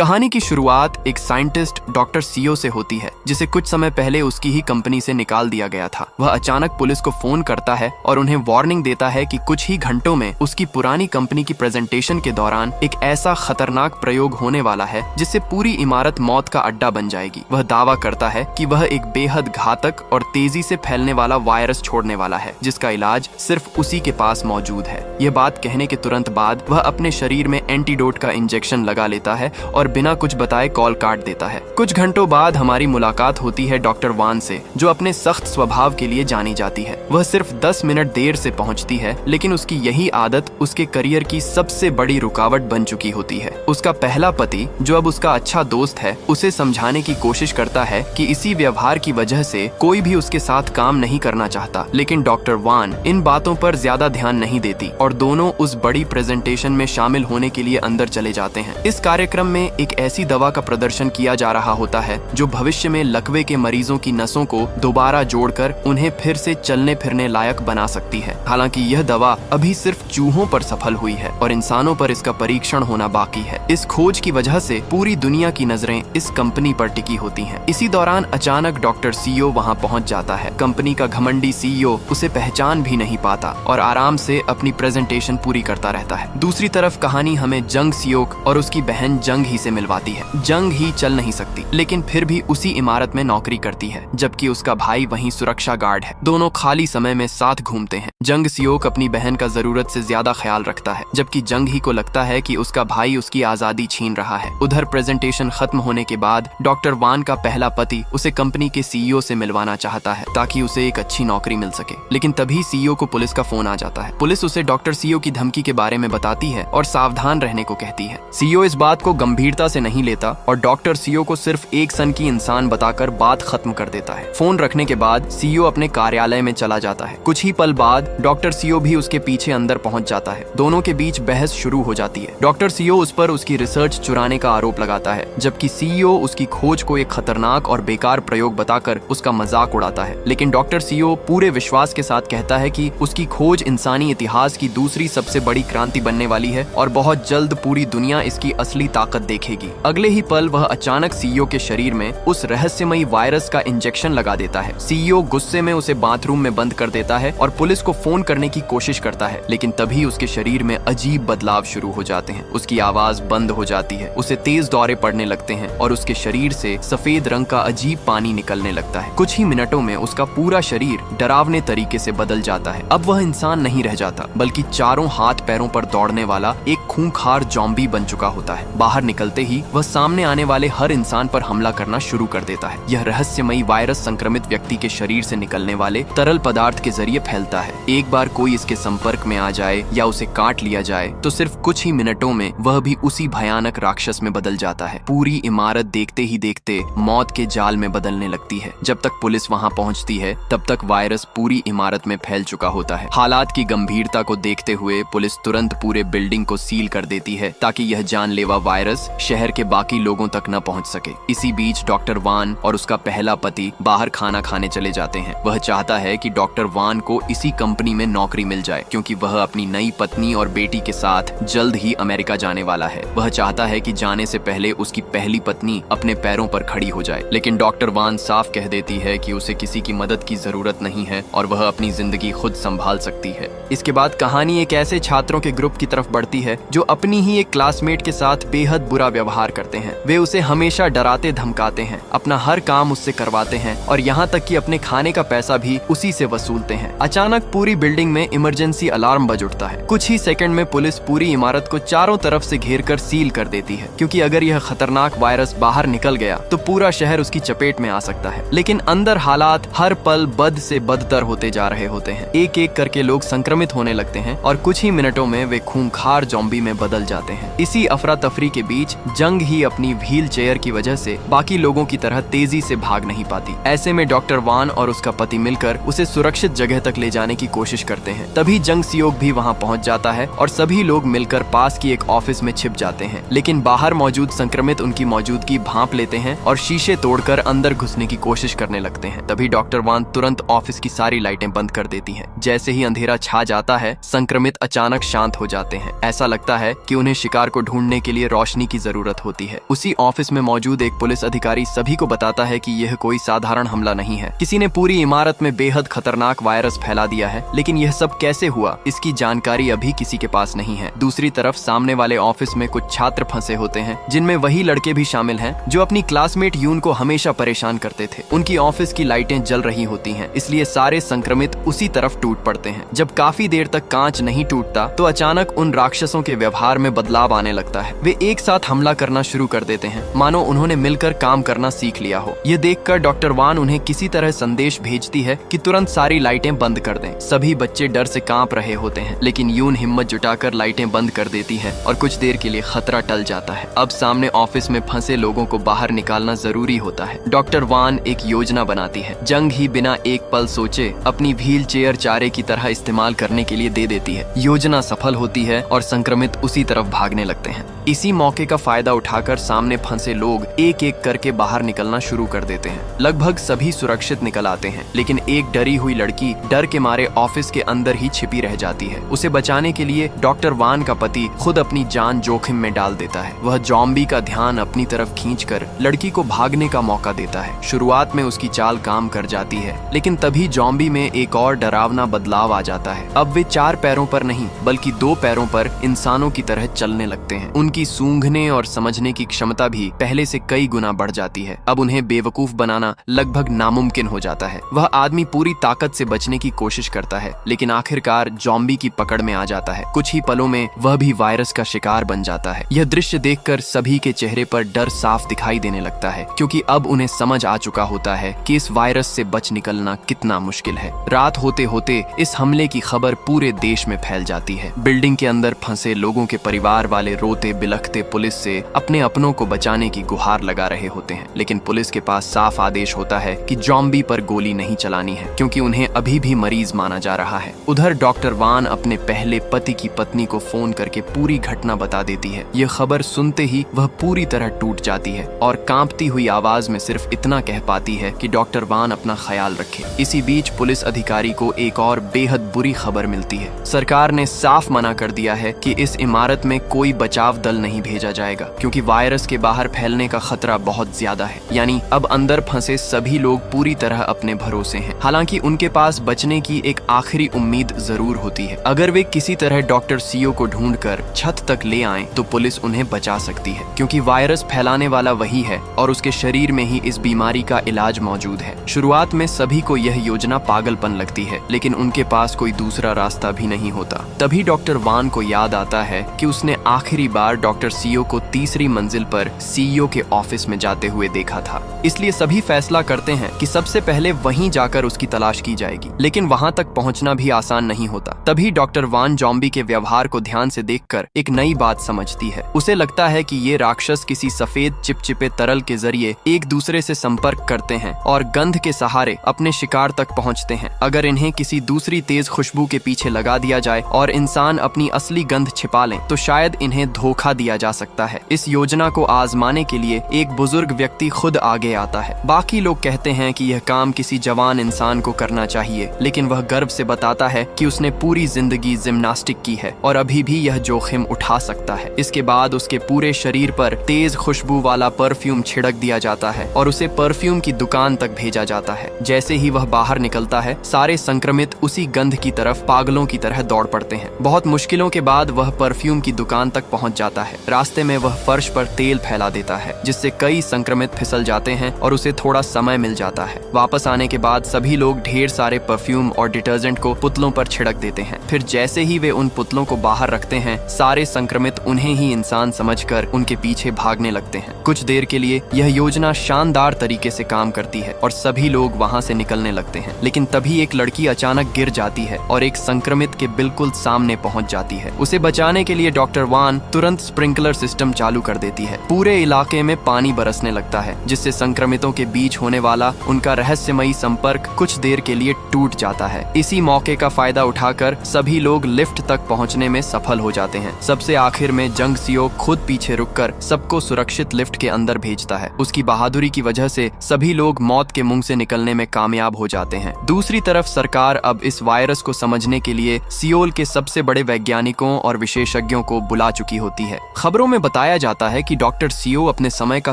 कहानी की शुरुआत एक साइंटिस्ट डॉक्टर सीओ से होती है, जिसे कुछ समय पहले उसकी ही कंपनी से निकाल दिया गया था। वह अचानक पुलिस को फोन करता है और उन्हें वार्निंग देता है कि कुछ ही घंटों में उसकी पुरानी कंपनी की प्रेजेंटेशन के दौरान एक ऐसा खतरनाक प्रयोग होने वाला है जिससे पूरी इमारत मौत का अड्डा बन जाएगी। वह दावा करता है कि वह एक बेहद घातक और तेजी से फैलने वाला वायरस छोड़ने वाला है, जिसका इलाज सिर्फ उसी के पास मौजूद है। यह बात कहने के तुरंत बाद वह अपने शरीर में एंटीडोट का इंजेक्शन लगा लेता है और बिना कुछ बताए कॉल काट देता है। कुछ घंटों बाद हमारी मुलाकात होती है डॉक्टर वान से, जो अपने सख्त स्वभाव के लिए जानी जाती है। वह सिर्फ 10 मिनट देर से पहुंचती है, लेकिन उसकी यही आदत उसके करियर की सबसे बड़ी रुकावट बन चुकी होती है। उसका पहला पति, जो अब उसका अच्छा दोस्त है, उसे समझाने की कोशिश करता है कि इसी व्यवहार की वजह से कोई भी उसके साथ काम नहीं करना चाहता, लेकिन डॉक्टर वान इन बातों पर ज्यादा ध्यान नहीं देती और दोनों उस बड़ी प्रेजेंटेशन में शामिल होने के लिए अंदर चले जाते हैं। इस कार्यक्रम में एक ऐसी दवा का प्रदर्शन किया जा रहा होता है जो भविष्य में लकवे के मरीजों की नसों को दोबारा जोड़कर उन्हें फिर से चलने फिरने लायक बना सकती है। हालांकि यह दवा अभी सिर्फ चूहों पर सफल हुई है और इंसानों पर इसका परीक्षण होना बाकी है। इस खोज की वजह से पूरी दुनिया की नजरें इस कंपनी पर टिकी होती हैं। इसी दौरान अचानक डॉक्टर सीओ वहां पहुंच जाता है। कंपनी का घमंडी सीईओ उसे पहचान भी नहीं पाता और आराम से अपनी प्रेजेंटेशन पूरी करता रहता है। दूसरी तरफ कहानी हमें जंग सियोक और उसकी बहन जंग ही से मिलवाती है। जंग ही चल नहीं सकती, लेकिन फिर भी उसी इमारत में नौकरी करती है, जबकि उसका भाई वहीं सुरक्षा गार्ड है। दोनों खाली समय में साथ घूमते हैं। जंग सियोक अपनी बहन का जरूरत से ज्यादा ख्याल रखता है, जबकि जंग ही को लगता है कि उसका भाई उसकी आजादी छीन रहा है। उधर प्रेजेंटेशन खत्म होने के बाद डॉक्टर वान का पहला पति उसे कंपनी के सीईओ से मिलवाना चाहता है ताकि उसे एक अच्छी नौकरी मिल सके, लेकिन तभी सीईओ को पुलिस का फोन आ जाता है। पुलिस उसे डॉक्टर सीओ की धमकी के बारे में बताती है और सावधान रहने को कहती है। सीईओ इस बात को गंभीरता से नहीं लेता और डॉक्टर सीओ को सिर्फ एक सन की इंसान बताकर बात खत्म कर देता है। फोन रखने के बाद सीईओ अपने कार्यालय में चला जाता है। कुछ ही पल बाद डॉक्टर सीओ भी उसके पीछे अंदर पहुंच जाता है। दोनों के बीच बहस शुरू हो जाती है। डॉक्टर सीओ उस पर उसकी रिसर्च चुराने का आरोप लगाता है, जबकि सीईओ उसकी खोज को एक खतरनाक और बेकार प्रयोग बताकर उसका मजाक उड़ाता है। लेकिन डॉक्टर सीओ पूरे विश्वास के साथ कहता है कि उसकी खोज इंसानी इतिहास की दूसरी सबसे बड़ी क्रांति बनने वाली है और बहुत जल्द पूरी दुनिया इसकी असली ताकत देखेगी। अगले ही पल वह अचानक सीईओ के शरीर में उस रहस्यमयी वायरस का इंजेक्शन लगा देता है। सीईओ गुस्से में उसे बाथरूम में बंद कर देता है और पुलिस को फोन करने की कोशिश करता है, लेकिन तभी उसके शरीर में अजीब बदलाव शुरू हो जाते हैं। उसकी आवाज बंद हो जाती है, उसे तेज दौरे पड़ने लगते हैं और उसके शरीर से सफेद रंग का अजीब पानी निकलने लगता है। कुछ ही मिनटों में उसका पूरा शरीर डरावने तरीके से बदल जाता है। अब वह इंसान नहीं रह जाता, बल्कि चारों हाथ पैरों पर दौड़ने वाला एक खूंखार जॉम्बी बन चुका होता है। बाहर निकलते ही वह सामने आने वाले हर इंसान पर हमला करना शुरू कर देता है। यह रहस्यमयी वायरस संक्रमित व्यक्ति के शरीर से निकलने वाले तरल पदार्थ के जरिए फैलता है। एक बार कोई इसके संपर्क में आ जाए या उसे काट लिया जाए तो सिर्फ कुछ ही मिनटों में वह भी उसी भयानक राक्षस में बदल जाता है। पूरी इमारत देखते ही देखते मौत के जाल में बदलने लगती है। जब तक पुलिस वहां पहुंचती है, तब तक वायरस पूरी इमारत में फैल चुका होता है। हालात की गंभीरता को देखते हुए पुलिस तुरंत पूरे बिल्डिंग को सील कर देती है ताकि यह जानलेवा वायरस शहर के बाकी लोगों तक न पहुंच सके। इसी बीच डॉक्टर वान और उसका पहला पति बाहर खाना खाने चले जाते हैं। वह चाहता है कि डॉक्टर वान को इसी कंपनी में नौकरी मिल जाए, क्योंकि वह अपनी नई पत्नी और बेटी के साथ जल्द ही अमेरिका जाने वाला है। वह चाहता है कि जाने से पहले उसकी पहली पत्नी अपने पैरों पर खड़ी हो जाए, लेकिन डॉक्टर वान साफ कह देती है कि उसे किसी की मदद की जरूरत नहीं है और वह अपनी जिंदगी खुद संभाल सकती है। इसके बाद कहानी एक ऐसे छात्रों के ग्रुप की तरफ बढ़ती है जो अपनी ही एक क्लासमेट के साथ बेहद बुरा व्यवहार करते हैं। वे उसे हमेशा डराते धमकाते हैं, अपना हर काम उससे करवाते हैं और यहाँ तक कि अपने खाने का पैसा भी उसी से वसूलते हैं। अचानक पूरी बिल्डिंग में इमरजेंसी अलार्म बज उठता है। कुछ ही सेकंड में पुलिस पूरी इमारत को चारों तरफ से घेर कर सील कर देती है, क्योंकि अगर यह खतरनाक वायरस बाहर निकल गया तो पूरा शहर उसकी चपेट में आ सकता है। लेकिन अंदर हालात हर पल बद से बदतर होते जा रहे होते हैं। एक एक करके लोग संक्रमित होने लगते हैं और कुछ ही मिनटों में वे खूंखार जॉम्बी में बदल जाते हैं। इसी अफरा तफरी के बीच जंग ही अपनी व्हील चेयर की वजह से बाकी लोगों की तरह तेजी से भाग नहीं पाती। ऐसे में डॉक्टर वान और उसका पति मिलकर उसे सुरक्षित जगह तक ले जाने की कोशिश करते हैं। तभी जंग सियोक भी वहां पहुंच जाता है और सभी लोग मिलकर पास की एक ऑफिस में छिप जाते हैं, लेकिन बाहर मौजूद संक्रमित उनकी मौजूदगी भांप लेते हैं और शीशे तोड़कर अंदर घुसने की कोशिश करने लगते हैं। तभी डॉक्टर वान तुरंत ऑफिस की सारी लाइटें बंद कर देती हैं। जैसे ही अंधेरा छा जाता है, संक्रमित अचानक शांत हो जाते हैं। ऐसा लगता है कि उन्हें शिकार को ढूंढने के लिए रोशनी की जरूरत होती है। उसी ऑफिस में मौजूद एक पुलिस अधिकारी सभी को बताता है कि यह कोई साधारण हमला नहीं है, किसी ने पूरी इमारत में बेहद खतरनाक वायरस फैला दिया है, लेकिन यह सब कैसे हुआ इसकी जानकारी अभी किसी के पास नहीं है। दूसरी तरफ सामने वाले ऑफिस में कुछ छात्र फंसे होते हैं, जिनमें वही लड़के भी शामिल हैं जो अपनी क्लासमेट यून को हमेशा परेशान करते थे। उनकी ऑफिस की लाइटें जल रही होती हैं, इसलिए सारे संक्रमित उसी तरफ टूट पड़ते हैं। जब काफी देर तक कांच नहीं टूटता तो अचानक उन राक्षसों के व्यवहार में बदलाव आने लगता है। वे एक साथ हमला करना शुरू कर देते हैं, मानो उन्होंने मिलकर काम करना सीख लिया हो। ये देखकर डॉक्टर वान उन्हें किसी तरह संदेश भेजती है कि तुरंत सारी लाइटें बंद कर दें। सभी बच्चे डर से कांप रहे होते हैं, लेकिन यून हिम्मत जुटाकर लाइटें बंद कर देती है और कुछ देर के लिए खतरा टल जाता है। अब सामने ऑफिस में फंसे लोगों को बाहर निकालना जरूरी होता है। डॉक्टर वान एक योजना बनाती है। जंग ही बिना एक पल सोचे अपनी व्हील चेयर चारे की तरह इस्तेमाल करने के लिए दे देती है। योजना सफल होती है और संक्रमित उसी तरफ भागने लगते हैं। इसी मौके का फायदा उठाकर सामने फंसे लोग एक एक करके बाहर निकलना शुरू कर देते हैं। लगभग सभी सुरक्षित निकल आते हैं, लेकिन एक डरी हुई लड़की डर के मारे ऑफिस के अंदर ही छिपी रह जाती है। उसे बचाने के लिए डॉक्टर वान का पति खुद अपनी जान जोखिम में डाल देता है। वह जॉम्बी का ध्यान अपनी तरफ खींचकर लड़की को भागने का मौका देता है। शुरुआत में उसकी चाल काम कर जाती है, लेकिन तभी जॉम्बी में एक और डरावना बदलाव आ जाता है। अब वे 4 पैरों पर नहीं बल्कि 2 पैरों पर इंसानों की तरह चलने लगते हैं। उनकी सूंघने और समझने की क्षमता भी पहले से कई गुना बढ़ जाती है। अब उन्हें बेवकूफ बनाना लगभग नामुमकिन हो जाता है। वह आदमी पूरी ताकत से बचने की कोशिश करता है, लेकिन आखिरकार जॉम्बी की पकड़ में आ जाता है। कुछ ही पलों में वह भी वायरस का शिकार बन जाता है। यह दृश्य देखकर सभी के चेहरे पर डर साफ दिखाई देने लगता है, क्योंकि अब उन्हें समझ आ चुका होता है कि इस वायरस से बच निकलना कितना मुश्किल है। रात होते होते इस हमले की खबर पूरे देश में फैल जाती है। बिल्डिंग के अंदर फंसे लोगों के परिवार वाले रोते बिलखते पुलिस से अपने अपनों को बचाने की गुहार लगा रहे होते हैं, लेकिन पुलिस के पास साफ आदेश होता है कि जॉम्बी पर गोली नहीं चलानी है, क्योंकि उन्हें अभी भी मरीज माना जा रहा है। उधर डॉक्टर वान अपने पहले पति की पत्नी को फोन करके पूरी घटना बता देती है। यह खबर सुनते ही वह पूरी तरह टूट जाती है और कांपती हुई आवाज में सिर्फ इतना कह पाती है कि डॉक्टर वान अपना ख्याल रखे। इसी बीच पुलिस अधिकारी को एक और बेहद बुरी खबर मिलती है। सरकार ने साफ मना कर दिया है कि इस इमारत में कोई बचाव दल नहीं भेजा जाएगा, क्योंकि वायरस के बाहर फैलने का खतरा बहुत ज्यादा है। यानी अब अंदर फंसे सभी लोग पूरी तरह अपने भरोसे हैं। हालांकि उनके पास बचने की एक आखिरी उम्मीद जरूर होती है। अगर वे किसी तरह डॉक्टर सीओ को ढूंढकर छत तक ले आएं, तो पुलिस उन्हें बचा सकती है, क्योंकि वायरस फैलाने वाला वही है और उसके शरीर में ही इस बीमारी का इलाज मौजूद है। शुरुआत में सभी को यह योजना पागलपन लगती है, लेकिन उनके पास कोई दूसरा रास्ता भी नहीं होता। तभी डॉक्टर वान को याद आता है कि उसने आखिरी बार डॉक्टर सीओ को तीसरी मंजिल पर सीईओ के ऑफिस में जाते हुए देखा था। इसलिए सभी फैसला करते हैं कि सबसे पहले वहीं जाकर उसकी तलाश की जाएगी, लेकिन वहां तक पहुंचना भी आसान नहीं होता। तभी डॉक्टर वान जॉम्बी के व्यवहार को ध्यान से देखकर एक नई बात समझती है। उसे लगता है कि ये राक्षस किसी सफेद चिपचिपे तरल के जरिए एक दूसरे से संपर्क करते हैं और गंध के सहारे अपने शिकार तक पहुंचते हैं। अगर इन्हें किसी दूसरी तेज खुशबू के पीछे लगा दिया जाए और इंसान अपनी असली गंध छिपा लें, तो शायद इन्हें धोखा दिया जा सकता है। इस योजना को आजमाने के लिए एक बुजुर्ग व्यक्ति खुद आगे आता है। बाकी लोग कहते हैं कि यह काम किसी जवान इंसान को करना चाहिए, लेकिन वह गर्व से बताता है कि उसने पूरी जिंदगी जिम्नास्टिक की है और अभी भी यह जोखिम उठा सकता है। इसके बाद उसके पूरे शरीर पर तेज खुशबू वाला परफ्यूम छिड़क दिया जाता है और उसे परफ्यूम की दुकान तक भेजा जाता है। जैसे ही वह बाहर निकलता है, सारे संक्रमित उसी गंध की तरफ पागलों की तरह दौड़ पड़ते हैं। बहुत मुश्किलों के बाद वह परफ्यूम की दुकान तक पहुंच जाता है। रास्ते में वह फर्श पर तेल फैला देता है, जिससे कई संक्रमित फिसल जाते हैं और उसे थोड़ा समय मिल जाता है। वापस आने के बाद सभी लोग ढेर सारे परफ्यूम और डिटर्जेंट को पुतलों पर छिड़क देते हैं। फिर जैसे ही वे उन पुतलों को बाहर रखते हैं, सारे संक्रमित उन्हें ही इंसान समझकर उनके पीछे भागने लगते हैं। कुछ देर के लिए यह योजना शानदार तरीके से काम करती है और सभी लोग वहां से निकलने लगते हैं, लेकिन तभी एक लड़की अचानक गिर जाती है और एक संक्रमित के बिल्कुल सामने पहुंच जाती है। उसे बचाने के लिए डॉक्टर वान तुरंत स्प्रिंकलर सिस्टम चालू कर देती है। पूरे इलाके में पानी बरसने लगता है, जिससे संक्रमितों के बीच होने वाला उनका रहस्यमयी संपर्क कुछ देर के लिए टूट जाता है। इसी मौके का फायदा उठाकर सभी लोग लिफ्ट तक पहुंचने में सफल हो जाते हैं। सबसे आखिर में जंग सीओ खुद पीछे रुककर सबको सुरक्षित लिफ्ट के अंदर भेजता है। उसकी बहादुरी की वजह से सभी लोग मौत के मुंह से निकलने में कामयाब हो जाते हैं। दूसरी तरफ सरकार अब इस वायरस को समझने के लिए सियोल के सबसे बड़े वैज्ञानिकों और विशेषज्ञों को बुला चुकी होती है। खबरों में बताया जाता है कि डॉक्टर सीओ अपने समय का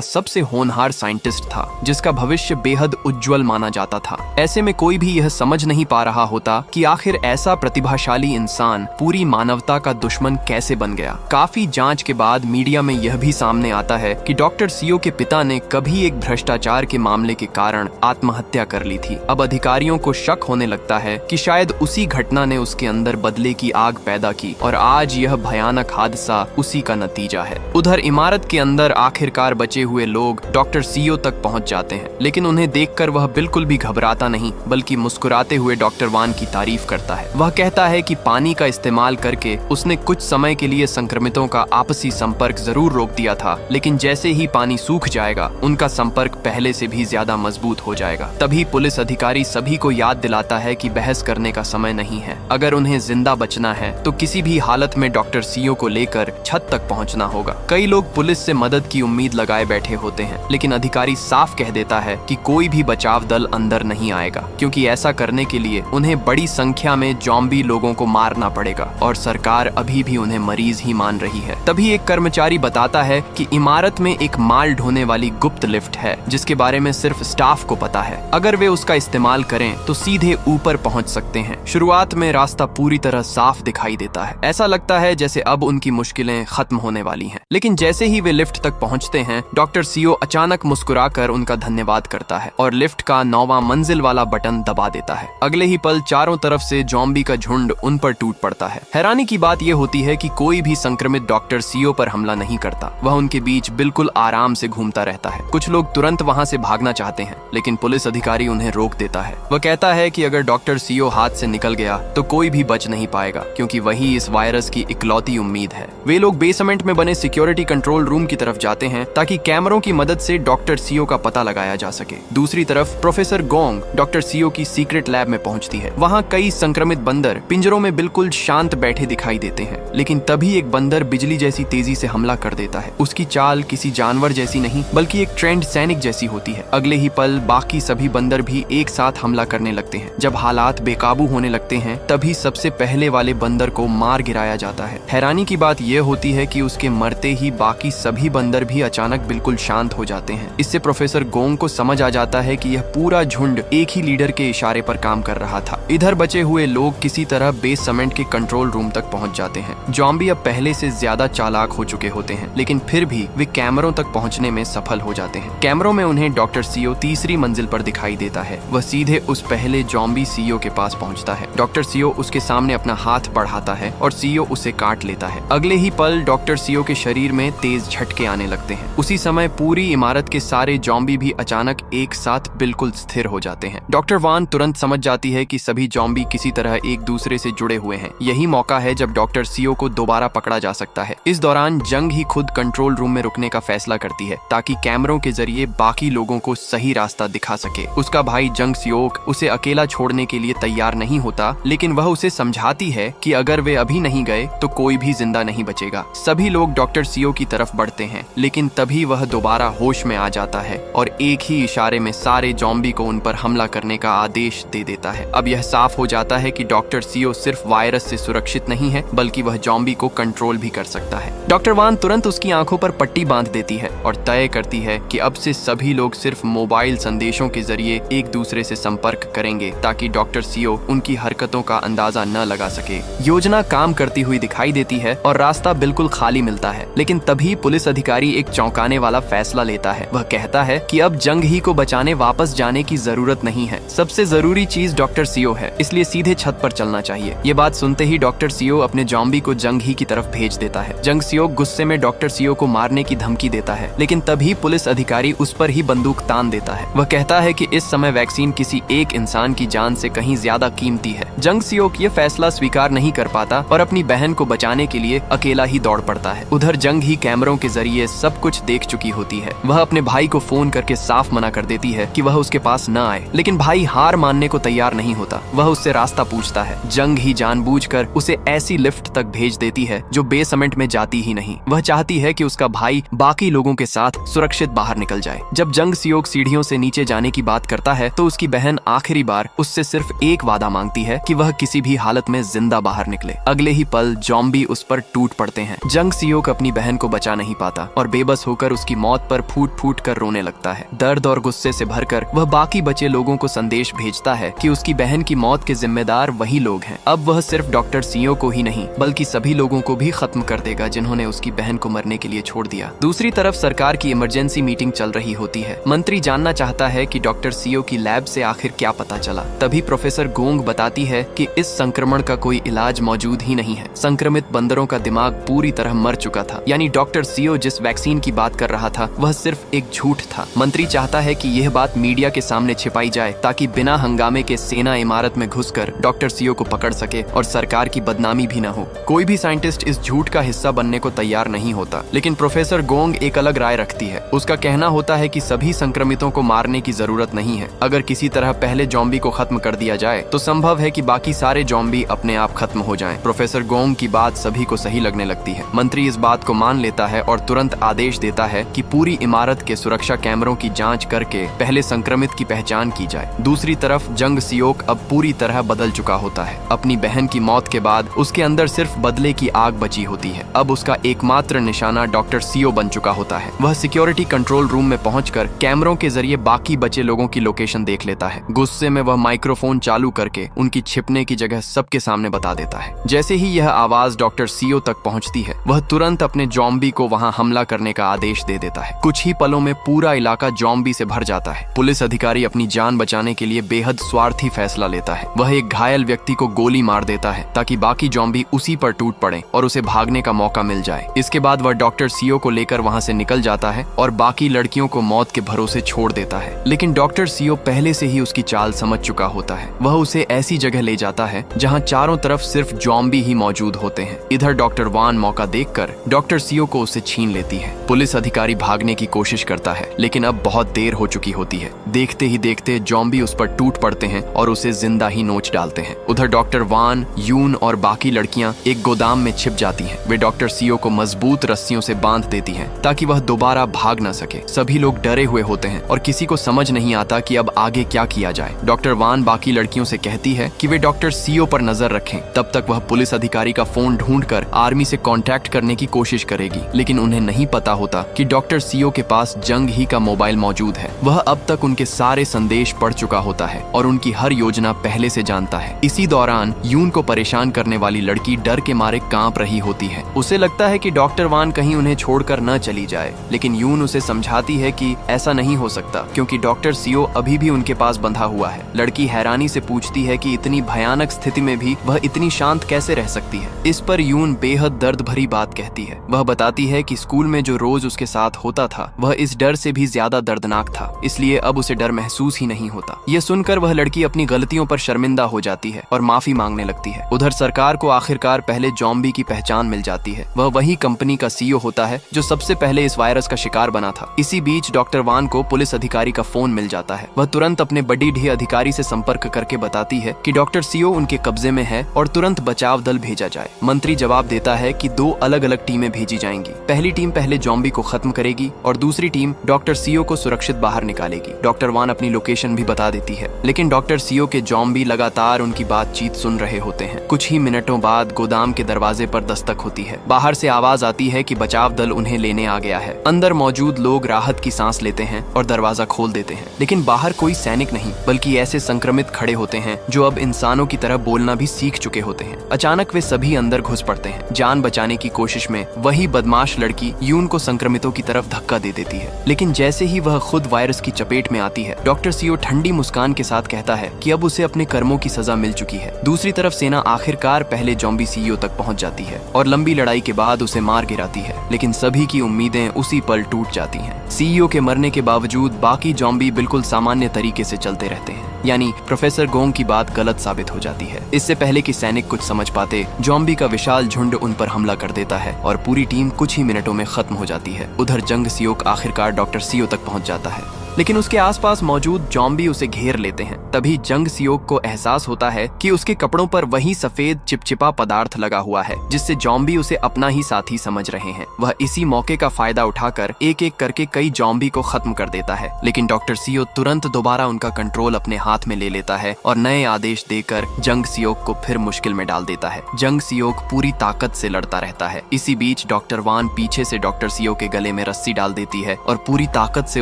सबसे होनहार साइंटिस्ट था, जिसका भविष्य बेहद उज्जवल माना जाता था। ऐसे में कोई भी यह समझ नहीं पा रहा होता कि आखिर ऐसा प्रतिभाशाली इंसान पूरी मानवता का दुश्मन कैसे बन गया। काफी जांच के बाद मीडिया में यह भी सामने आता है कि डॉक्टर सीओ के पिता ने कभी एक भ्रष्टाचार के मामले के कारण आत्महत्या कर ली थी। अब अधिकारियों को शक होने लगता है कि शायद उसी घटना ने उसके अंदर बदले की आग पैदा की और आज यह भयानक हादसा उसी का नतीजा है। उधर इमारत के अंदर आखिरकार बचे हुए लोग डॉक्टर सीओ तक पहुंच जाते हैं, लेकिन उन्हें देखकर वह बिल्कुल भी घबराता नहीं, बल्कि मुस्कुराते हुए डॉक्टर वान की तारीफ करता है। वह कहता है कि पानी का इस्तेमाल करके उसने कुछ समय के लिए संक्रमितों का आपसी संपर्क जरूर रोक दिया था, लेकिन जैसे ही पानी सूख जाएगा उनका संपर्क पहले से भी ज्यादा मजबूत हो जाएगा। तभी पुलिस अधिकारी सभी को याद दिलाता है कि बहस करने का समय नहीं है। अगर उन्हें जिंदा बचना है तो किसी भी हालत में डॉक्टर सीओ को लेकर छत तक पहुंचना होगा। कई लोग पुलिस से मदद की उम्मीद लगाए बैठे होते हैं, लेकिन अधिकारी साफ कह देता है कि कोई भी बचाव दल अंदर नहीं आएगा, क्योंकि ऐसा करने के लिए उन्हें बड़ी संख्या में ज़ॉम्बी लोगों को मारना पड़ेगा और सरकार अभी भी उन्हें मरीज ही मान रही है। तभी एक कर्मचारी बताता है कि इमारत में एक माल ढोने वाली गुप्त लिफ्ट है, जिसके बारे में सिर्फ स्टाफ को पता है। अगर वे उसका इस्तेमाल करें तो सीधे ऊपर पहुंच सकते हैं। शुरुआत में रास्ता पूरी तरह साफ दिखाई देता है, ऐसा लगता है जैसे अब उनकी मुश्किलें खत्म होने वाली हैं। लेकिन जैसे ही वे लिफ्ट तक पहुंचते हैं, डॉक्टर सीओ अचानक मुस्कुराकर उनका धन्यवाद करता है और लिफ्ट का 9वां मंजिल वाला बटन दबा देता है। अगले ही पल चारों तरफ से ज़ॉम्बी का झुंड उन पर टूट पड़ता है। हैरानी की बात यह होती है कि कोई भी संक्रमित डॉक्टर सीओ पर हमला नहीं करता। वह उनके बीच बिल्कुल आराम से घूमता रहता है। कुछ लोग तुरंत वहां से भागना चाहते हैं, लेकिन पुलिस अधिकारी उन्हें रोक देता है। वह कहता है कि अगर डॉक्टर सीओ हाथ से निकल गया तो कोई भी बच नहीं पाएगा, क्योंकि वही इस वायरस की इकलौती उम्मीद है। वे लोग बेसमेंट में बने सिक्योरिटी कंट्रोल रूम की तरफ जाते हैं ताकि कैमरों की मदद से डॉक्टर सीओ का पता लगाया जा सके। दूसरी तरफ प्रोफेसर गोंग डॉक्टर सीओ की सीक्रेट लैब में पहुंचती है। वहां कई संक्रमित बंदर पिंजरों में बिल्कुल शांत बैठे दिखाई देते हैं, लेकिन तभी एक बंदर बिजली जैसी तेजी से हमला कर देता है। उसकी चाल किसी जानवर जैसी नहीं, बल्कि एक ट्रेंड सैनिक जैसी होती है। अगले ही पल बाकी सभी बंदर भी एक साथ हमला करने लगते हैं। जब हालात बेकाबू होने लगते हैं, तभी सबसे पहले वाले बंदर को मार गिराया जाता है। हैरानी की बात यह होती है कि उसके मरते ही बाकी सभी बंदर भी अचानक बिल्कुल शांत हो जाते हैं। इससे प्रोफेसर गोंग को समझ आ जाता है कि यह पूरा झुंड एक ही लीडर के इशारे पर काम कर रहा था। इधर बचे हुए लोग किसी तरह बेसमेंट के कंट्रोल रूम तक पहुंच जाते हैं। ज़ॉम्बी अब पहले से ज्यादा चालाक हो चुके होते हैं, लेकिन फिर भी वे कैमरों तक पहुंचने में सफल हो जाते हैं। कैमरों में उन्हें डॉक्टर सीओ तीसरी मंजिल पर दिखाई देता है। वह सीधे उस पहले ज़ॉम्बी सीओ के पास पहुंचता है। डॉक्टर सीओ उसके सामने अपना हाथ बढ़ाता है और सीओ उसे काट लेता है। अगले ही पल डॉक्टर सीओ के शरीर में तेज झटके आने लगते हैं। उसी समय पूरी इमारत के सारे ज़ॉम्बी भी अचानक एक साथ बिल्कुल स्थिर हो जाते हैं। डॉक्टर वान तुरंत समझ जाती है कि सभी ज़ॉम्बी किसी तरह एक दूसरे से जुड़े हुए हैं। यही मौका है जब डॉक्टर सीओ को दोबारा पकड़ा जा सकता है। इस दौरान जंग ही खुद कंट्रोल रूम में रुकने का फैसला करती है, ताकि कैमरों के जरिए बाकी लोगों को सही रास्ता दिखा सके। उसका भाई जंग सियोक उसे अकेला छोड़ने के लिए तैयार नहीं होता, लेकिन वह उसे समझाती है कि अगर वे अभी नहीं गए तो कोई भी जिंदा नहीं बचेगा। सभी लोग डॉक्टर सीओ की तरफ बढ़ते हैं, लेकिन तभी वह दोबारा होश में आ जाता है और एक ही इशारे में सारे ज़ॉम्बी को उन पर हमला करने का आदेश दे देता है। अब यह साफ हो जाता है कि डॉक्टर सीओ सिर्फ वायरस से सुरक्षित नहीं है, बल्कि वह ज़ॉम्बी को कंट्रोल भी कर सकता है। डॉक्टर वान तुरंत उसकी आंखों पर पट्टी बांध देती है और तय करती है कि अब से सभी लोग सिर्फ मोबाइल संदेशों के जरिए एक दूसरे से संपर्क करेंगे, ताकि डॉक्टर सीओ उनकी हरकतों का अंदाजा न लगा सके। योजना काम करती हुई दिखाई देती है और रास्ता बिल्कुल खाली मिलता है, लेकिन तभी पुलिस अधिकारी एक चौंकाने वाला फैसला लेता है। वह कहता है कि अब जंग ही को बचाने वापस जाने की जरूरत नहीं है। सबसे जरूरी चीज डॉक्टर सीओ है, इसलिए सीधे छत पर चलना चाहिए। ये बात सुनते ही डॉक्टर सीओ अपने ज़ॉम्बी को जंग ही की तरफ भेज देता है। जंग सीओ गुस्से में डॉक्टर सीओ को मारने की धमकी देता है, लेकिन तभी पुलिस अधिकारी उस पर ही बंदूक तान देता है। वह कहता है कि इस समय वैक्सीन किसी एक इंसान की जान से कहीं ज्यादा कीमती है। जंग सीओ ये फैसला स्वीकार नहीं कर पाता और अपनी बहन को बचाने के लिए अकेला ही दौड़ पड़ता है। उधर जंग ही कैमरों के जरिए सब कुछ देख चुकी होती है। वह अपने भाई को फोन करके साफ मना कर देती है कि वह उसके पास न आए, लेकिन भाई हार मानने को तैयार नहीं होता। वह उससे रास्ता पूछता है। जंग ही जानबूझकर उसे ऐसी लिफ्ट तक भेज देती है जो बेसमेंट में जाती ही नहीं। वह चाहती है कि उसका भाई बाकी लोगों के साथ सुरक्षित बाहर निकल जाए। जब जंग सियोक सीढ़ियों से नीचे जाने की बात करता है तो उसकी बहन आखिरी बार उससे सिर्फ एक वादा मांगती है कि वह किसी भी हालत में जिंदा बाहर निकले। अगले ही पल ज़ॉम्बी उस पर टूट पड़ते हैं। जंग सियोक अपनी बहन को बचा नहीं पाता और बेबस होकर उसकी मौत पर फूट फूट कर रोने लगता है। दर्द और गुस्से से भरकर वह बाकी बचे लोगों को संदेश भेजता है कि उसकी बहन की मौत के जिम्मेदार वही लोग हैं। अब वह सिर्फ डॉक्टर सियो को ही नहीं बल्कि सभी लोगों को भी खत्म कर देगा जिन्होंने उसकी बहन को मरने के लिए छोड़ दिया। दूसरी तरफ सरकार की इमरजेंसी मीटिंग चल रही होती है। मंत्री जानना चाहता है कि डॉक्टर सियो की लैब से आखिर क्या पता चला। तभी प्रोफेसर गोंग बताती है कि इस संक्रमण का कोई इलाज मौजूद ही नहीं है। संक्रमित बंदरों का दिमाग पूरी तरह मर चुका था, यानी डॉक्टर सियो जिस वैक्सीन की बात कर रहा था वह सिर्फ एक झूठ था। मंत्री चाहता है कि यह बात मीडिया के सामने छिपाई जाए ताकि बिना हंगामे के सेना इमारत में घुसकर डॉक्टर सियो को पकड़ सके और सरकार की बदनामी भी न हो। कोई भी साइंटिस्ट इस झूठ का हिस्सा बनने को तैयार नहीं होता, लेकिन प्रोफेसर गोंग एक अलग राय रखती है। उसका कहना होता है कि सभी संक्रमितों को मारने की जरूरत नहीं है। अगर किसी तरह पहले जॉम्बी को खत्म कर दिया जाए तो संभव है कि बाकी सारे जॉम्बी अपने आप खत्म हो जाएं। प्रोफेसर गोंग की बात सभी को सही लगने लगती है। मंत्री इस बात को मान लेता है और तुरंत आदेश देता है कि पूरी इमारत के सुरक्षा कैमरों की जांच करके पहले संक्रमित की पहचान की जाए। दूसरी तरफ जंग सियोक अब पूरी तरह बदल चुका होता है। अपनी बहन की मौत के बाद उसके अंदर सिर्फ बदले की आग बची होती है। अब उसका एकमात्र निशाना डॉक्टर सियो बन चुका होता है। वह सिक्योरिटी कंट्रोल रूम में पहुंचकर कैमरों के जरिए बाकी बचे लोगों की लोकेशन देख लेता है। गुस्से में वह माइक्रोफोन चालू करके उनकी छिपने की जगह सबके सामने बता देता है। जैसे ही यह आवाज डॉक्टर सियो तक पहुंचती है वह तुरंत अपने जॉम्बी को वहां हमला करने का आदेश दे देता है। कुछ ही पलों में पूरा इलाका जॉम्बी से भर जाता है। पुलिस अधिकारी अपनी जान बचाने के लिए बेहद स्वार्थी फैसला लेता है। वह एक घायल व्यक्ति को गोली मार देता है ताकि बाकी जॉम्बी उसी पर टूट पड़े और उसे भागने का मौका मिल जाए। इसके बाद वह डॉक्टर सियो को लेकर वहां से निकल जाता है और बाकी लड़कियों को मौत के भरोसे छोड़ देता है। लेकिन डॉक्टर सियो पहले से ही उसकी चाल समझ चुका होता है। वह उसे ऐसी जगह ले जाता है जहां चारों तरफ सिर्फ जॉम्बी ही मौजूद होते हैं। इधर डॉक्टर वान मौका देखकर डॉक्टर सियो को उसे छीन लेती है। पुलिस अधिकारी भागने की कोशिश करता है लेकिन अब बहुत देर हो चुकी होती है। देखते ही देखते जॉम्बी उस पर टूट पड़ते हैं और उसे जिंदा ही नोच डालते हैं। उधर डॉक्टर वान, यून और बाकी लड़कियां एक गोदाम में छिप जाती हैं। वे डॉक्टर सियो को मजबूत रस्सियों से बांध देती हैं ताकि वह दोबारा भाग न सके। सभी लोग डरे हुए होते हैं और किसी को समझ नहीं आता कि अब आगे क्या किया जाए। डॉक्टर वान बाकी लड़कियों से कहती है कि वे डॉक्टर सियो पर नजर रखें। तब तक वह पुलिस अधिकारी का फोन ढूंढकर आर्मी से कांटेक्ट करने की कोशिश करेगी, लेकिन उन्हें नहीं पता होता कि डॉक्टर सियो के पास जंग ही का मोबाइल मौजूद है। वह अब तक उनके सारे संदेश पढ़ चुका होता है और उनकी हर योजना पहले से जानता है। इसी दौरान यून को परेशान करने वाली लड़की डर के मारे कांप रही होती है। उसे लगता है कि डॉक्टर वान कहीं उन्हें छोड़कर न चली जाए, लेकिन यून उसे समझाती है कि ऐसा नहीं हो सकता क्योंकि डॉक्टर सियो अभी भी उनके पास बंधा हुआ है। लड़की हैरानी से पूछती है कि इतनी भयानक स्थिति में भी वह इतनी शांत कैसे रह सकती है। इस पर यून बेहद दर्द भरी बात कहती है। वह बताती है कि स्कूल में जो रोज उसके साथ होता था वह इस डर से भी ज्यादा दर्दनाक था, इसलिए अब उसे डर महसूस ही नहीं होता। यह सुनकर वह लड़की अपनी गलतियों पर शर्मिंदा हो जाती है और माफी मांगने लगती है। उधर सरकार को आखिरकार पहले जॉम्बी की पहचान मिल जाती है। वह वही कंपनी का सीईओ होता है जो सबसे पहले इस वायरस का शिकार बना था। इसी बीच डॉक्टर वान को पुलिस अधिकारी का फोन मिल जाता है। वह तुरंत अपने बड़ी ढी अधिकारी से संपर्क करके बताती है कि डॉक्टर सियो उनके कब्जे में है और तुरंत बचाव दल भेजा जाए। मंत्री जवाब देता है कि 2 अलग अलग टीमें भेजी जाएंगी। पहली टीम पहले जॉम्बी को खत्म करेगी और दूसरी टीम डॉक्टर सियो को सुरक्षित बाहर निकालेगी। डॉक्टर वान अपनी लोकेशन भी बता देती है, लेकिन डॉक्टर सियो के जॉम्बी लगातार उनकी बातचीत सुन रहे होते हैं। कुछ ही मिनटों बाद गोदाम के दरवाजे पर दस्तक होती है। बाहर से आवाज आती है कि बचाव दल उन्हें लेने आ गया है। अंदर मौजूद लोग राहत की सांस लेते हैं और दरवाजा खोल देते हैं, लेकिन बाहर कोई सैनिक नहीं बल्कि ऐसे संक्रमित खड़े होते हैं जो अब इंसानों की तरह बोलना भी सीख चुके होते हैं। अचानक वे सभी अंदर घुस पड़ते हैं। जान बचाने की कोशिश में वही बदमाश लड़की यून को संक्रमितों की तरफ धक्का दे देती है, लेकिन जैसे ही वह खुद वायरस की चपेट में आती है, डॉक्टर सियो ठंडी मुस्कान के साथ कहता है कि अब उसे अपने कर्मों की सजा मिल चुकी है। दूसरी तरफ सेना आखिरकार पहले जॉम्बी सीईओ तक पहुंच जाती है और लंबी लड़ाई के बाद उसे मार गिराती है, लेकिन सभी की उम्मीदें उसी पल टूट जाती हैं। सीईओ के मरने के बावजूद बाकी जॉम्बी बिल्कुल सामान्य तरीके से चलते रहते हैं, यानी प्रोफेसर गोंग की बात गलत साबित हो जाती है। इससे पहले कि सैनिक कुछ समझ पाते, जॉम्बी का विशाल झुंड उन पर हमला कर देता है और पूरी टीम कुछ ही मिनटों में खत्म हो जाती है। उधर जंग सियोक आखिरकार डॉक्टर सियो तक पहुंच जाता है। लेकिन उसके आसपास मौजूद जॉम्बी उसे घेर लेते हैं। तभी जंग सियोक को एहसास होता है कि उसके कपड़ों पर वही सफेद चिपचिपा पदार्थ लगा हुआ है जिससे जॉम्बी उसे अपना ही साथी समझ रहे हैं। वह इसी मौके का फायदा उठाकर एक एक करके कई जॉम्बी को खत्म कर देता है, लेकिन डॉक्टर सियो तुरंत दोबारा उनका कंट्रोल अपने हाथ में ले लेता है और नए आदेश देकर जंग सियोक को फिर मुश्किल में डाल देता है। जंग सियोक पूरी ताकत से लड़ता रहता है। इसी बीच डॉक्टर वान पीछे से डॉक्टर सियो के गले में रस्सी डाल देती है और पूरी ताकत से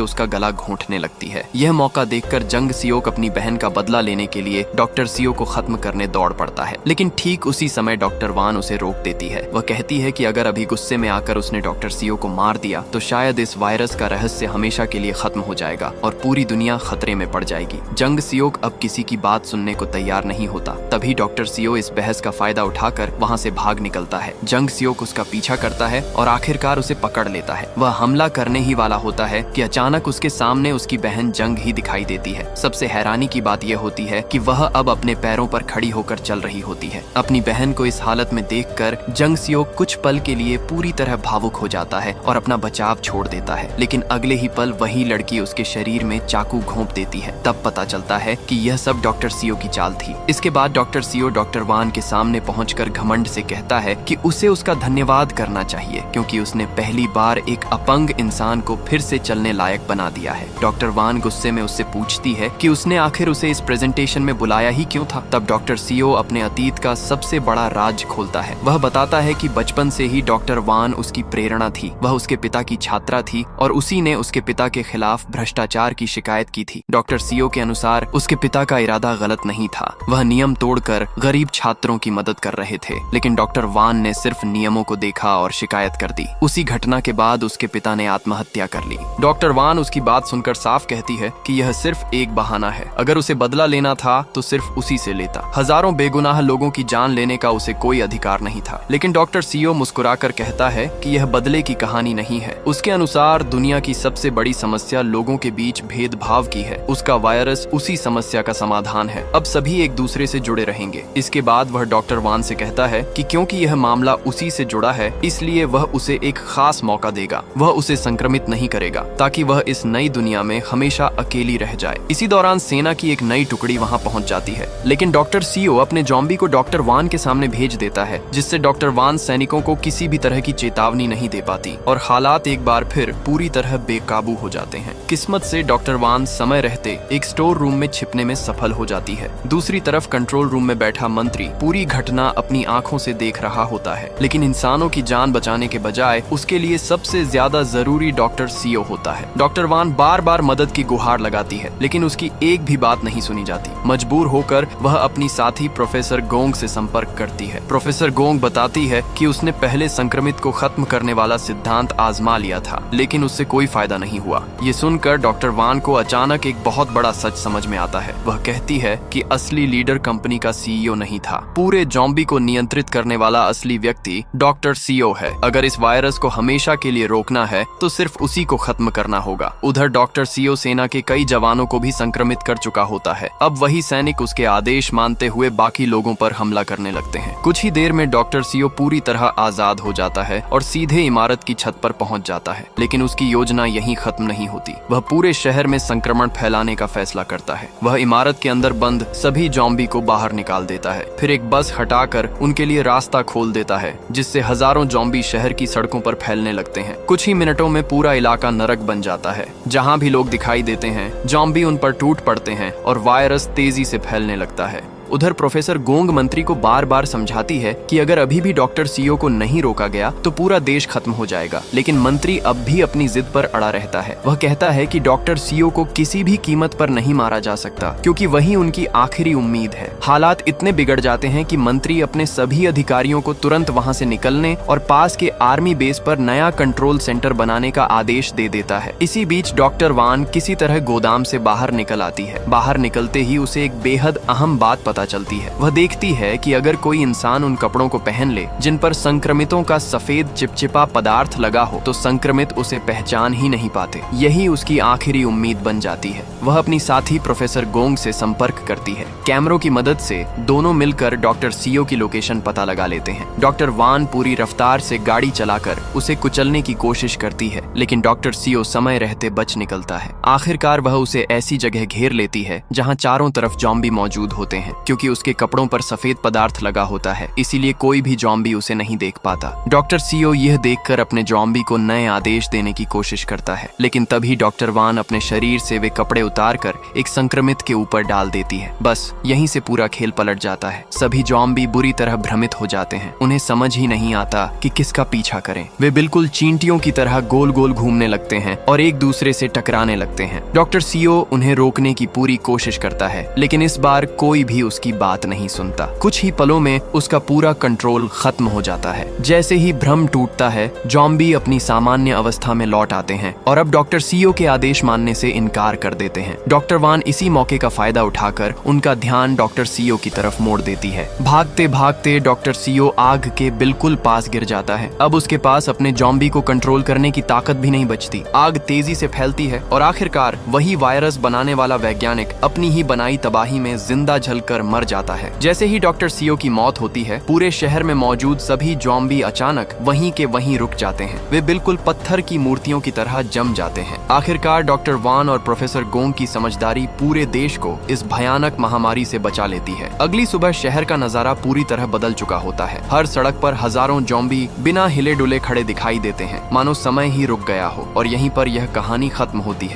उसका गला घोंटने लगती है। यह मौका देखकर जंग सियोक अपनी बहन का बदला लेने के लिए डॉक्टर सियो को खत्म करने दौड़ पड़ता है, लेकिन ठीक उसी समय डॉक्टर वान उसे रोक देती है। वह कहती है कि अगर अभी गुस्से में आकर उसने डॉक्टर सियो को मार दिया तो शायद इस वायरस का रहस्य हमेशा के लिए खत्म हो जाएगा और पूरी दुनिया खतरे में पड़ जाएगी। जंग सियोक अब किसी की बात सुनने को तैयार नहीं होता। तभी डॉक्टर सियो इस बहस का फायदा उठाकर वहां से भाग निकलता है। जंग सियोक उसका पीछा करता है और आखिरकार उसे पकड़ लेता है। वह हमला करने ही वाला होता है कि अचानक उसके सामने उसकी बहन जंग ही दिखाई देती है। सबसे हैरानी की बात यह होती है कि वह अब अपने पैरों पर खड़ी होकर चल रही होती है। अपनी बहन को इस हालत में देखकर जंग सियोक कुछ पल के लिए पूरी तरह भावुक हो जाता है और अपना बचाव छोड़ देता है, लेकिन अगले ही पल वही लड़की उसके शरीर में चाकू घोंप देती है। तब पता चलता है कि यह सब डॉक्टर सियो की चाल थी। इसके बाद डॉक्टर सियो डॉक्टर वान के सामने पहुंचकर घमंड से कहता है कि उसे उसका धन्यवाद करना चाहिए क्योंकि उसने पहली बार एक अपंग इंसान को फिर से चलने लायक बना दिया है। डॉक्टर वान गुस्से में उससे पूछती है कि उसने आखिर उसे इस प्रेजेंटेशन में बुलाया ही क्यों था। तब डॉक्टर सियो अपने अतीत का सबसे बड़ा राज खोलता है। वह बताता है कि बचपन से ही डॉक्टर वान उसकी प्रेरणा थी। वह उसके पिता की छात्रा थी और उसी ने उसके पिता के खिलाफ भ्रष्टाचार की शिकायत की थी। डॉक्टर सियो के अनुसार उसके पिता का इरादा गलत नहीं था। वह नियम तोड़कर गरीब छात्रों की मदद कर रहे थे, लेकिन डॉक्टर वान ने सिर्फ नियमों को देखा और शिकायत कर दी। उसी घटना के बाद उसके पिता ने आत्महत्या कर ली। डॉक्टर वान उसकी बात सुनकर साफ कहती है कि यह सिर्फ एक बहाना है। अगर उसे बदला लेना था तो सिर्फ उसी से लेता। हजारों बेगुनाह लोगों की जान लेने का उसे कोई अधिकार नहीं था। लेकिन डॉक्टर सियो मुस्कुराकर कहता है कि यह बदले की कहानी नहीं है। उसके अनुसार दुनिया की सबसे बड़ी समस्या लोगों के बीच भेदभाव की है। उसका वायरस उसी समस्या का समाधान है। अब सभी एक दूसरे से जुड़े रहेंगे। इसके बाद वह डॉक्टर वान से कहता है कि क्योंकि यह मामला उसी से जुड़ा है इसलिए वह उसे एक खास मौका देगा। वह उसे संक्रमित नहीं करेगा ताकि वह इस नई दुनिया में हमेशा अकेली रह जाए। इसी दौरान सेना की एक नई टुकड़ी वहां पहुंच जाती है, लेकिन डॉक्टर सियो अपने जॉम्बी को डॉक्टर वान के सामने भेज देता है, जिससे डॉक्टर वान सैनिकों को किसी भी तरह की चेतावनी नहीं दे पाती और हालात एक बार फिर पूरी तरह बेकाबू हो जाते हैं। किस्मत से डॉक्टर वान समय रहते एक स्टोर रूम में छिपने में सफल हो जाती है। दूसरी तरफ कंट्रोल रूम में बैठा मंत्री पूरी घटना अपनी आंखों से देख रहा होता है, लेकिन इंसानों की जान बचाने के बजाय उसके लिए सबसे ज्यादा जरूरी डॉक्टर सियो होता है। डॉक्टर वान बार बार मदद की गुहार लगाती है, लेकिन उसकी एक भी बात नहीं सुनी जाती। मजबूर होकर वह अपनी साथी प्रोफेसर गोंग से संपर्क करती है। प्रोफेसर गोंग बताती है कि उसने पहले संक्रमित को खत्म करने वाला सिद्धांत आजमा लिया था, लेकिन उससे कोई फायदा नहीं हुआ। ये सुनकर डॉक्टर वान को अचानक एक बहुत बड़ा सच समझ में आता है। वह कहती है कि असली लीडर कंपनी का सीईओ नहीं था। पूरे जॉम्बी को नियंत्रित करने वाला असली व्यक्ति डॉक्टर सियो है। अगर इस वायरस को हमेशा के लिए रोकना है तो सिर्फ उसी को खत्म करना होगा। उधर डॉक्टर सियो सेना के कई जवानों को भी संक्रमित कर चुका होता है। अब वही सैनिक उसके आदेश मानते हुए बाकी लोगों पर हमला करने लगते हैं। कुछ ही देर में डॉक्टर सियो पूरी तरह आजाद हो जाता है और सीधे इमारत की छत पर पहुंच जाता है, लेकिन उसकी योजना यहीं खत्म नहीं होती। वह पूरे शहर में संक्रमण फैलाने का फैसला करता है। वह इमारत के अंदर बंद सभी जॉम्बी को बाहर निकाल देता है, फिर एक बस हटाकर उनके लिए रास्ता खोल देता है, जिससे हजारों जॉम्बी शहर की सड़कों पर फैलने लगते हैं। कुछ ही मिनटों में पूरा इलाका नरक बन जाता है। जहां भी लोग दिखाई देते हैं जॉम्बी उन पर टूट पड़ते हैं और वायरस तेजी से फैलने लगता है। उधर प्रोफेसर गोंग मंत्री को बार बार समझाती है कि अगर अभी भी डॉक्टर सियो को नहीं रोका गया तो पूरा देश खत्म हो जाएगा, लेकिन मंत्री अब भी अपनी जिद पर अड़ा रहता है। वह कहता है कि डॉक्टर सियो को किसी भी कीमत पर नहीं मारा जा सकता, क्योंकि वही उनकी आखिरी उम्मीद है। हालात इतने बिगड़ जाते हैं कि मंत्री अपने सभी अधिकारियों को तुरंत वहां से निकलने और पास के आर्मी बेस पर नया कंट्रोल सेंटर बनाने का आदेश दे देता है। इसी बीच डॉक्टर वान किसी तरह गोदाम से बाहर निकल आती है। बाहर निकलते ही उसे एक बेहद अहम बात पता चलती है। वह देखती है कि अगर कोई इंसान उन कपड़ों को पहन ले जिन पर संक्रमितों का सफेद चिपचिपा पदार्थ लगा हो तो संक्रमित उसे पहचान ही नहीं पाते। यही उसकी आखिरी उम्मीद बन जाती है। वह अपनी साथी प्रोफेसर गोंग से संपर्क करती है। कैमरों की मदद से दोनों मिलकर डॉक्टर सीओ की लोकेशन पता लगा लेते हैं। डॉक्टर वान पूरी रफ्तार से गाड़ी चलाकर उसे कुचलने की कोशिश करती है, लेकिन डॉक्टर सीओ समय रहते बच निकलता है। आखिरकार वह उसे ऐसी जगह घेर लेती है जहां चारों तरफ जॉम्बी मौजूद होते हैं। क्योंकि उसके कपड़ों पर सफेद पदार्थ लगा होता है, इसीलिए कोई भी जॉम्बी उसे नहीं देख पाता। डॉक्टर सीओ यह देखकर अपने जॉम्बी को नए आदेश देने की कोशिश करता है, लेकिन तभी डॉक्टर वान अपने शरीर से वे कपड़े उतारकर एक संक्रमित के ऊपर डाल देती है। बस यहीं से पूरा खेल पलट जाता है। सभी जॉम्बी बुरी तरह भ्रमित हो जाते हैं। उन्हें समझ ही नहीं आता कि किसका पीछा करें। वे बिल्कुल चींटियों की तरह गोल गोल घूमने लगते हैं और एक दूसरे से टकराने लगते हैं। डॉक्टर सीओ उन्हें रोकने की पूरी कोशिश करता है, लेकिन इस बार कोई भी उसकी बात नहीं सुनता। कुछ ही पलों में उसका पूरा कंट्रोल खत्म हो जाता है। जैसे ही भ्रम टूटता है, जॉम्बी अपनी सामान्य अवस्था में लौट आते हैं और अब डॉक्टर सीओ के आदेश मानने से इनकार कर देते हैं। डॉक्टर वान इसी मौके का फायदा उठाकर उनका ध्यान डॉक्टर सीओ की तरफ मोड़ देती है। भागते भागते डॉक्टर सीओ आग के बिल्कुल पास गिर जाता है। अब उसके पास अपने जॉम्बी को कंट्रोल करने की ताकत भी नहीं बचती। आग तेजी से फैलती है और आखिरकार वही वायरस बनाने वाला वैज्ञानिक अपनी ही बनाई तबाही में जिंदा जलकर मर जाता है। जैसे ही डॉक्टर सीओ की मौत होती है, पूरे शहर में मौजूद सभी जॉम्बी अचानक वहीं के वहीं रुक जाते हैं। वे बिल्कुल पत्थर की मूर्तियों की तरह जम जाते हैं। आखिरकार डॉक्टर वान और प्रोफेसर गोंग की समझदारी पूरे देश को इस भयानक महामारी से बचा लेती है। अगली सुबह शहर का नजारा पूरी तरह बदल चुका होता है। हर सड़क पर हजारों जॉम्बी बिना हिले डुले खड़े दिखाई देते हैं, मानो समय ही रुक गया हो। और यहीं पर यह कहानी खत्म होती है।